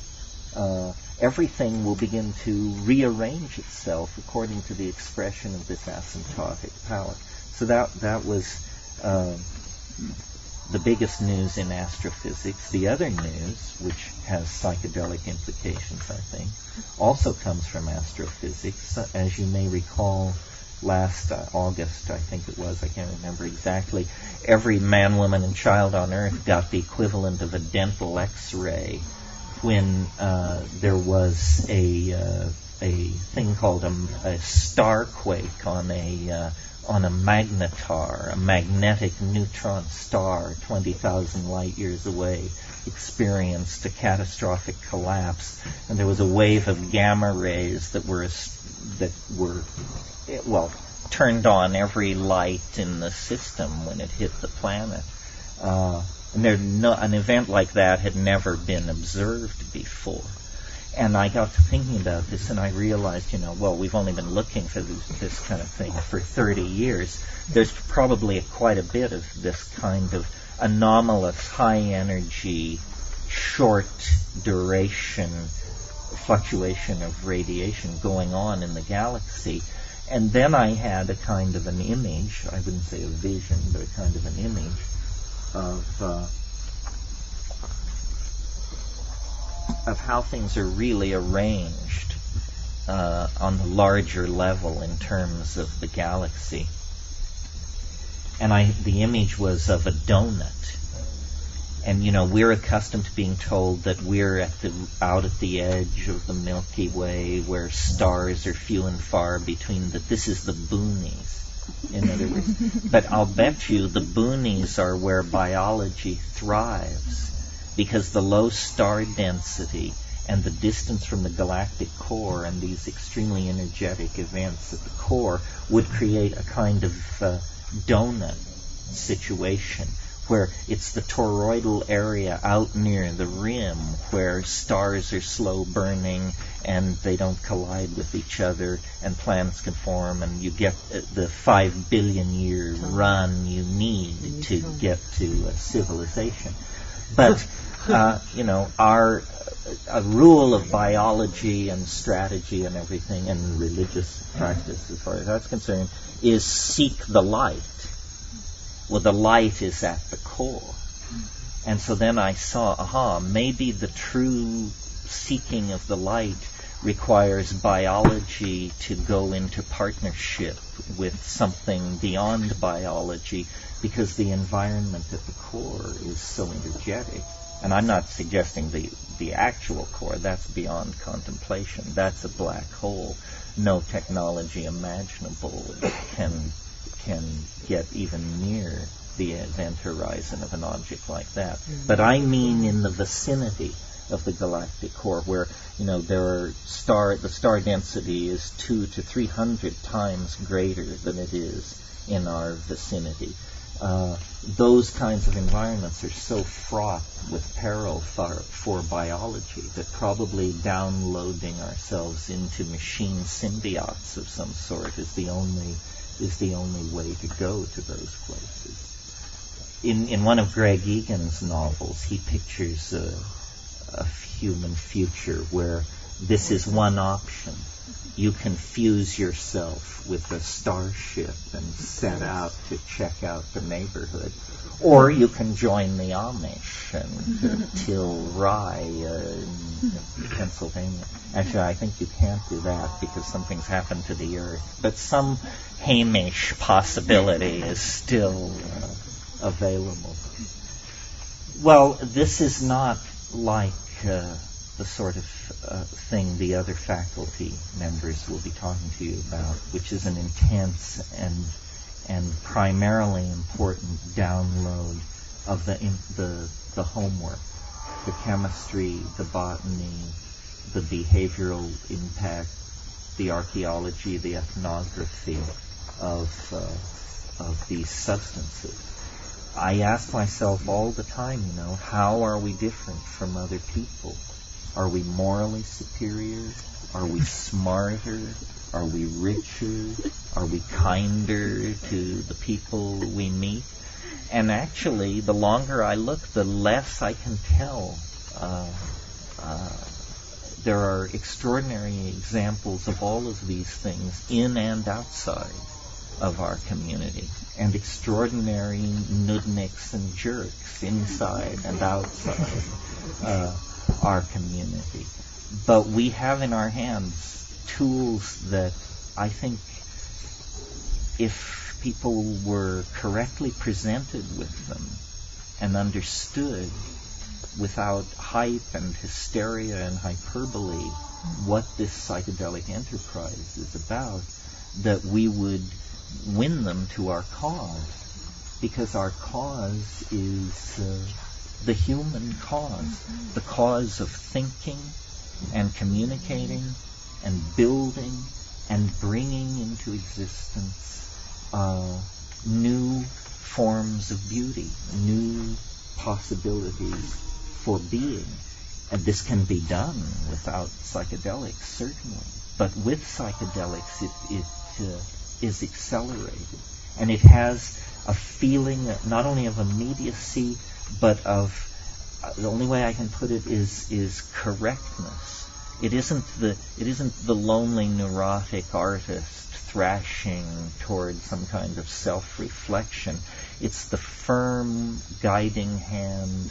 Everything will begin to rearrange itself according to the expression of this asymptotic power. So that was the biggest news in astrophysics. The other news, which has psychedelic implications, I think, also comes from astrophysics. As you may recall, last August, I think it was, I can't remember exactly, every man, woman, and child on Earth got the equivalent of a dental X-ray when there was a thing called a star quake on a magnetar, a magnetic neutron star 20,000 light years away, experienced a catastrophic collapse, and there was a wave of gamma rays that were turned on every light in the system when it hit the planet. And an event like that had never been observed before. And I got to thinking about this, and I realized, we've only been looking for this kind of thing for 30 years. There's probably quite a bit of this kind of anomalous, high-energy, short-duration fluctuation of radiation going on in the galaxy. And then I had a kind of an image, I wouldn't say a vision, but a kind of an image of how things are really arranged on the larger level in terms of the galaxy. And the image was of a donut. And we're accustomed to being told that we're out at the edge of the Milky Way, where stars are few and far between. That this is the boonies, in other words. But I'll bet you the boonies are where biology thrives, because the low star density and the distance from the galactic core and these extremely energetic events at the core would create a kind of donut situation, where it's the toroidal area out near the rim where stars are slow burning and they don't collide with each other and planets can form, and you get the 5 billion year run you need to get to civilization. But a rule of biology and strategy and everything and religious practice, as far as that's concerned, is seek the light. Well, the light is at the core. And so then I saw, maybe the true seeking of the light requires biology to go into partnership with something beyond biology, because the environment at the core is so energetic. And I'm not suggesting the actual core. That's beyond contemplation. That's a black hole. No technology imaginable can get even near the event horizon of an object like that. But I mean in the vicinity of the galactic core, where the star density is 200 to 300 times greater than it is in our vicinity. Those kinds of environments are so fraught with peril for biology that probably downloading ourselves into machine symbiotes of some sort is the only way to go to those places. In one of Greg Egan's novels, he pictures a human future where this is one option. You can fuse yourself with a starship and set out to check out the neighborhood. Or you can join the Amish and till rye in Pennsylvania. Actually, I think you can't do that because something's happened to the Earth. But some Hamish possibility is still available. Well, this is not like the sort of thing the other faculty members will be talking to you about, which is an intense and primarily important download of the homework, the chemistry, the botany, the behavioral impact, the archaeology, the ethnography of these substances. I ask myself all the time, how are we different from other people? Are we morally superior? Are we smarter? Are we richer? Are we kinder to the people we meet? And actually, the longer I look, the less I can tell. There are extraordinary examples of all of these things in and outside of our community, and extraordinary nudniks and jerks inside and outside our community. But we have in our hands tools that I think, if people were correctly presented with them and understood without hype and hysteria and hyperbole what this psychedelic enterprise is about, that we would win them to our cause, because our cause is the human cause, the cause of thinking and communicating and building and bringing into existence new forms of beauty, new possibilities for being. And this can be done without psychedelics, certainly. But with psychedelics, it is accelerated. And it has a feeling not only of immediacy, but of, the only way I can put it is correctness. It isn't the lonely neurotic artist thrashing towards some kind of self-reflection. It's the firm guiding hand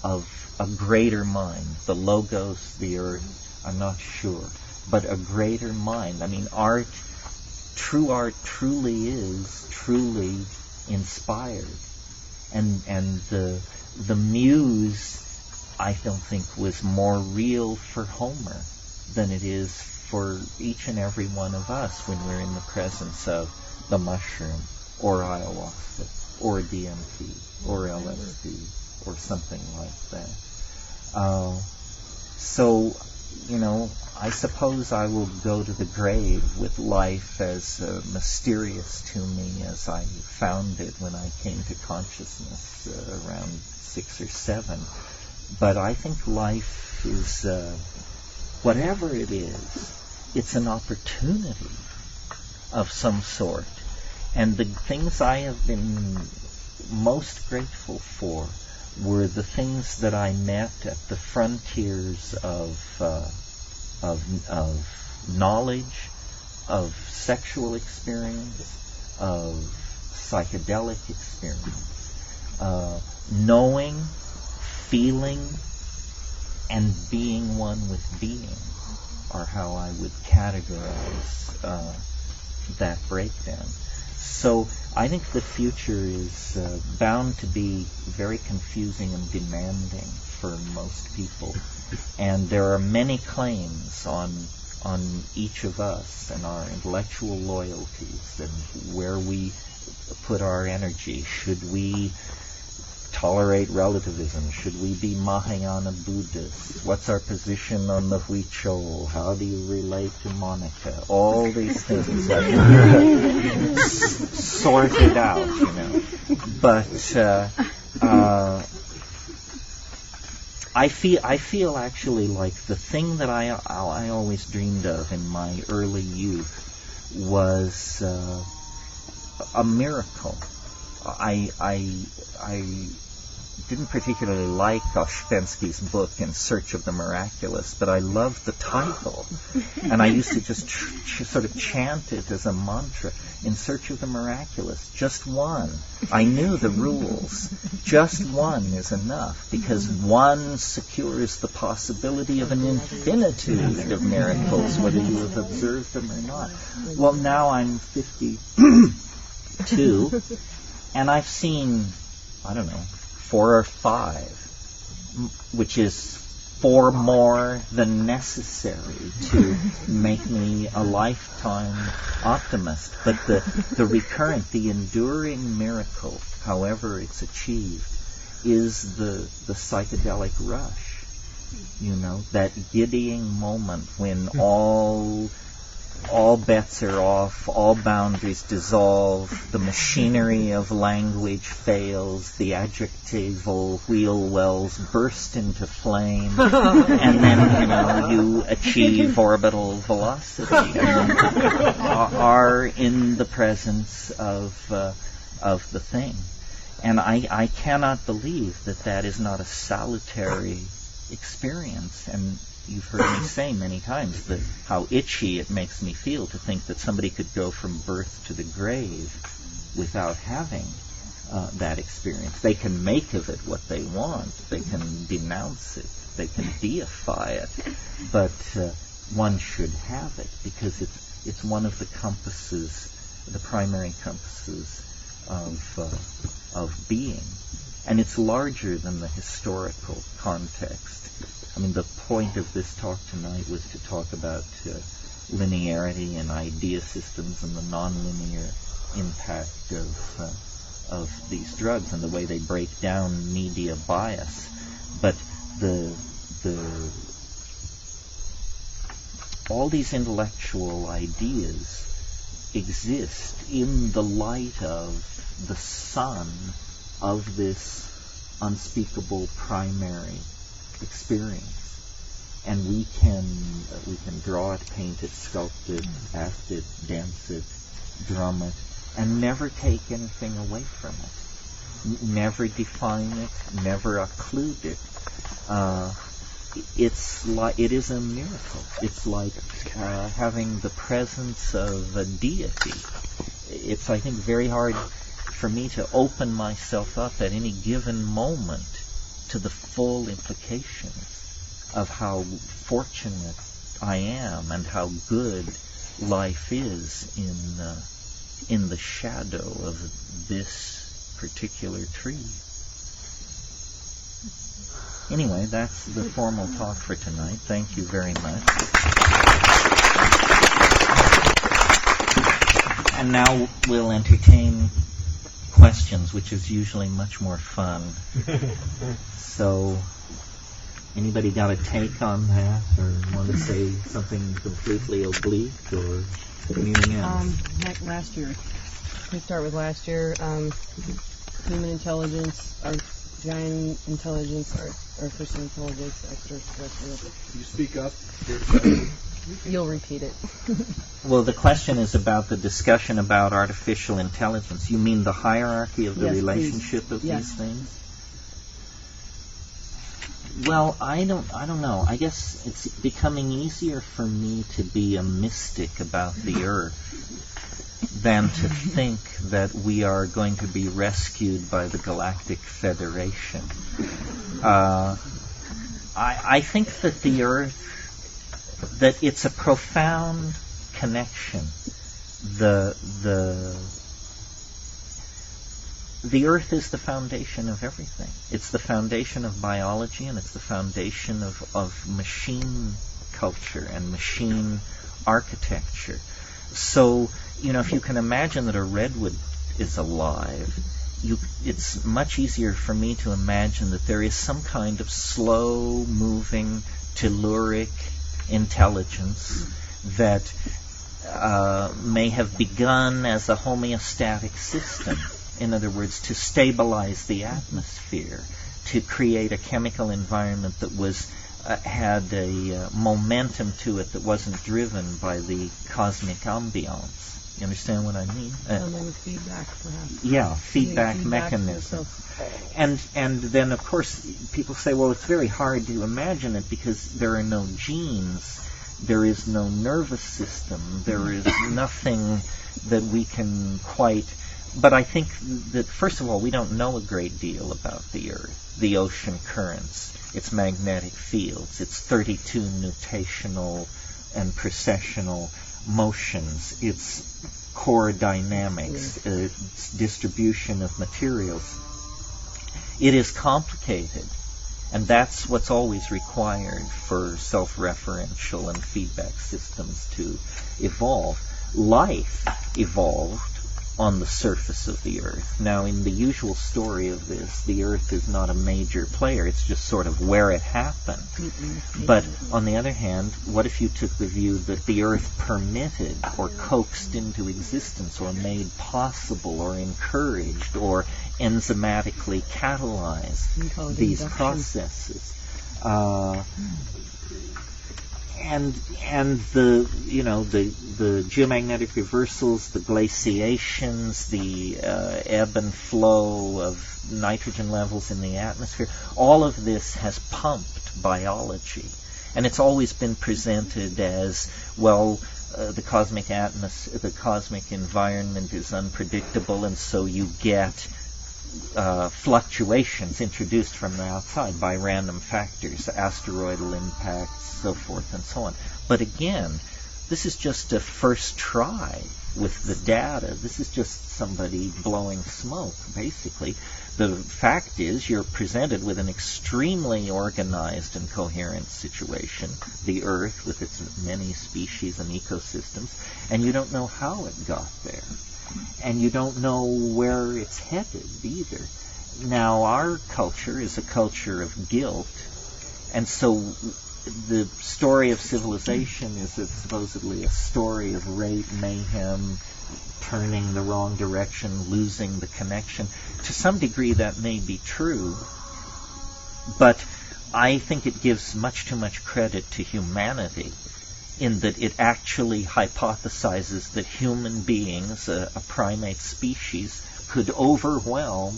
of a greater mind, the logos, the earth, I'm not sure, but a greater mind. I mean, true art truly is truly inspired. And the muse, I don't think, was more real for Homer than it is for each and every one of us when we're in the presence of the mushroom, or ayahuasca, or DMT, or LSD, or something like that. So, I suppose I will go to the grave with life as mysterious to me as I found it when I came to consciousness around 6 or 7. But I think life is, whatever it is, it's an opportunity of some sort. And the things I have been most grateful for were the things that I met at the frontiers of knowledge, of sexual experience, of psychedelic experience, knowing, feeling, and being one with being are how I would categorize that breakdown. So I think the future is bound to be very confusing and demanding for most people. And there are many claims on each of us and our intellectual loyalties and where we put our energy. Should we tolerate relativism? Should we be Mahayana Buddhists? What's our position on the Huichol? How do you relate to Monica? All these things that can be sorted out, But I feel actually like the thing that I always dreamed of in my early youth was a miracle. I didn't particularly like Ouspensky's book In Search of the Miraculous, but I loved the title, and I used to just sort of chant it as a mantra. In search of the miraculous, just one. I knew the rules. Just one is enough, because one secures the possibility of an infinitude of miracles, whether you have observed them or not. Well, now I'm 52, and I've seen, 4 or 5, which is 4 more than necessary to make me a lifetime optimist. But the recurrent, the enduring miracle, however it's achieved, is the psychedelic rush. That giddying moment when all all bets are off, all boundaries dissolve, the machinery of language fails, the adjectival wheel wells burst into flame, and then, you achieve orbital velocity, and are in the presence of the thing. And I cannot believe that is not a salutary experience. And you've heard me say many times that how itchy it makes me feel to think that somebody could go from birth to the grave without having that experience. They can make of it what they want. They can denounce it. They can deify it. But one should have it because it's one of the compasses, the primary compasses of being. And it's larger than the historical context. I mean, the point of this talk tonight was to talk about linearity and idea systems and the nonlinear impact of these drugs and the way they break down media bias. But all these intellectual ideas exist in the light of the sun of this unspeakable primary experience, and we can draw it, paint it, sculpt it, act it, dance it, drum it, and never take anything away from it, never define it, never occlude it. It is a miracle. It's like having the presence of a deity. It's, I think, very hard for me to open myself up at any given moment to the full implications of how fortunate I am and how good life is in the shadow of this particular tree. Anyway, that's the formal talk for tonight. Thank you very much. And now we'll entertain questions, which is usually much more fun. So, anybody got a take on that, or want to say something completely oblique, or anything else? Like last year. We start with last year. Human intelligence, or giant intelligence, or artificial intelligence, extraterrestrial. Can you speak up? You'll repeat it. Well, the question is about the discussion about artificial intelligence. You mean the hierarchy of the Yes, relationship please. of Yes. these things? Well, I don't know. I guess it's becoming easier for me to be a mystic about the Earth than to think that we are going to be rescued by the Galactic Federation. I think that the Earth, that it's a profound connection. The Earth is the foundation of everything. It's the foundation of biology, and it's the foundation of machine culture and machine architecture. So, if you can imagine that a redwood is alive, it's much easier for me to imagine that there is some kind of slow-moving, telluric intelligence that may have begun as a homeostatic system. In other words, to stabilize the atmosphere, to create a chemical environment that had a momentum to it that wasn't driven by the cosmic ambiance. You understand what I mean? Something with feedback, perhaps. Yeah, feedback mechanism. And then, of course, people say, well, it's very hard to imagine it because there are no genes, there is no nervous system, there is nothing that we can quite... But I think that, first of all, we don't know a great deal about the Earth, the ocean currents, its magnetic fields, its 32 nutational and precessional motions, its core dynamics, its distribution of materials. It is complicated, and that's what's always required for self-referential and feedback systems to evolve. Life evolved on the surface of the Earth. Now, in the usual story of this, the Earth is not a major player. It's just sort of where it happened. But on the other hand, what if you took the view that the Earth permitted or coaxed into existence or made possible or encouraged or enzymatically catalyzed these processes? And the geomagnetic reversals, the glaciations, the ebb and flow of nitrogen levels in the atmosphere, all of this has pumped biology. And it's always been presented as, well, the cosmic environment is unpredictable, and so you get fluctuations introduced from the outside by random factors, asteroidal impacts, so forth and so on. But again, this is just a first try with the data. This is just somebody blowing smoke, basically. The fact is, you're presented with an extremely organized and coherent situation, the Earth with its many species and ecosystems, and you don't know how it got there. And you don't know where it's headed either. Now, our culture is a culture of guilt, and so the story of civilization is supposedly a story of rape, mayhem, turning the wrong direction, losing the connection. To some degree that may be true, but I think it gives much too much credit to humanity in that it actually hypothesizes that human beings, a primate species, could overwhelm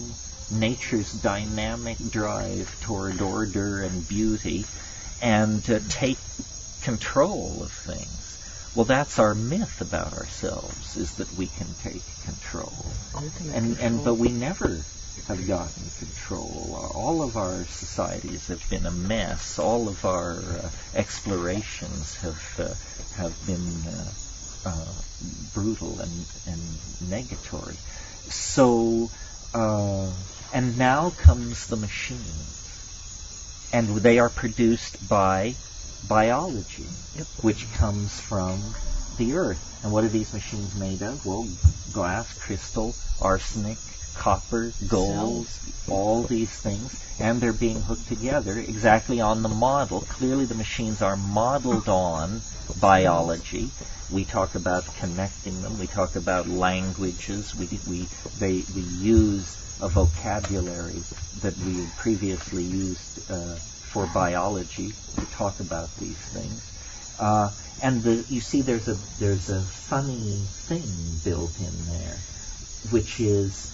nature's dynamic drive toward order and beauty and take control of things. Well, that's our myth about ourselves, is that we can take control. But we never have gotten control. All of our societies have been a mess. All of our explorations have been brutal and negatory. So, and now comes the machines. And they are produced by biology, which comes from the Earth. And what are these machines made of? Well, glass, crystal, arsenic, copper, gold, all these things, and they're being hooked together exactly on the model. Clearly the machines are modeled on biology. We talk about connecting them. We talk about languages. We use a vocabulary that we had previously used for biology to talk about these things. And you see there's a funny thing built in there, which is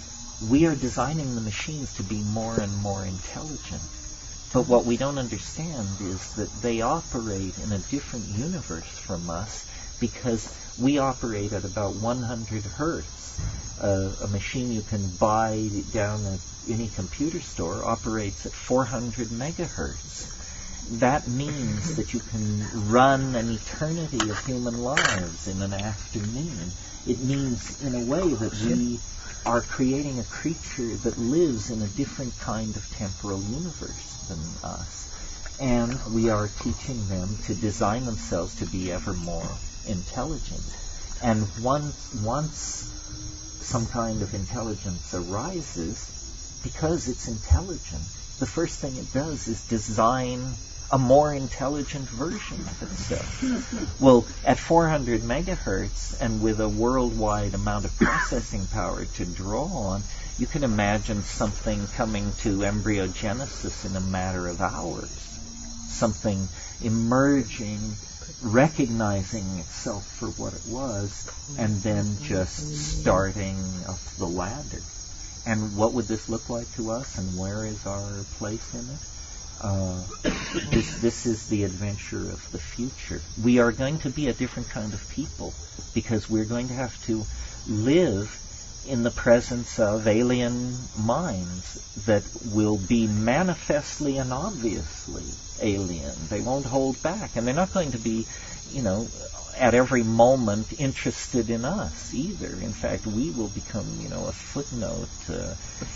we are designing the machines to be more and more intelligent. But what we don't understand is that they operate in a different universe from us because we operate at about 100 hertz. A machine you can buy down at any computer store operates at 400 megahertz. That means that you can run an eternity of human lives in an afternoon. It means, in a way, that we are creating a creature that lives in a different kind of temporal universe than us. And we are teaching them to design themselves to be ever more intelligent. And once some kind of intelligence arises, because it's intelligent, the first thing it does is design a more intelligent version of itself. Well, at 400 megahertz and with a worldwide amount of processing power to draw on, you can imagine something coming to embryogenesis in a matter of hours. Something emerging, recognizing itself for what it was, and then just starting up the ladder. And what would this look like to us, and where is our place in it? This is the adventure of the future. We are going to be a different kind of people because we're going to have to live in the presence of alien minds that will be manifestly and obviously alien. They won't hold back, and they're not going to be, at every moment interested in us either. In fact, we will become, a footnote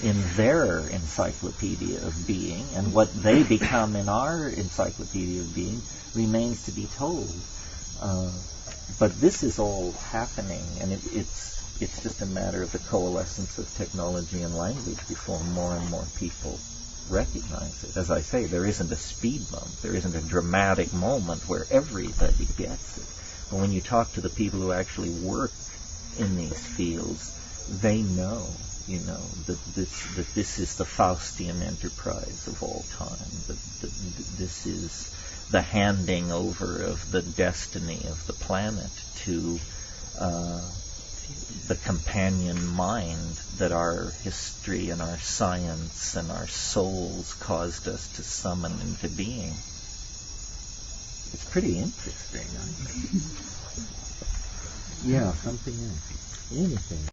in their encyclopedia of being, and what they become in our encyclopedia of being remains to be told. But this is all happening, and it's it's just a matter of the coalescence of technology and language before more and more people recognize it. As I say, there isn't a speed bump. There isn't a dramatic moment where everybody gets it. But when you talk to the people who actually work in these fields, they know, that this is the Faustian enterprise of all time. That this is the handing over of the destiny of the planet to the companion mind that our history and our science and our souls caused us to summon into being. It's pretty interesting. Yeah, something else. Anything.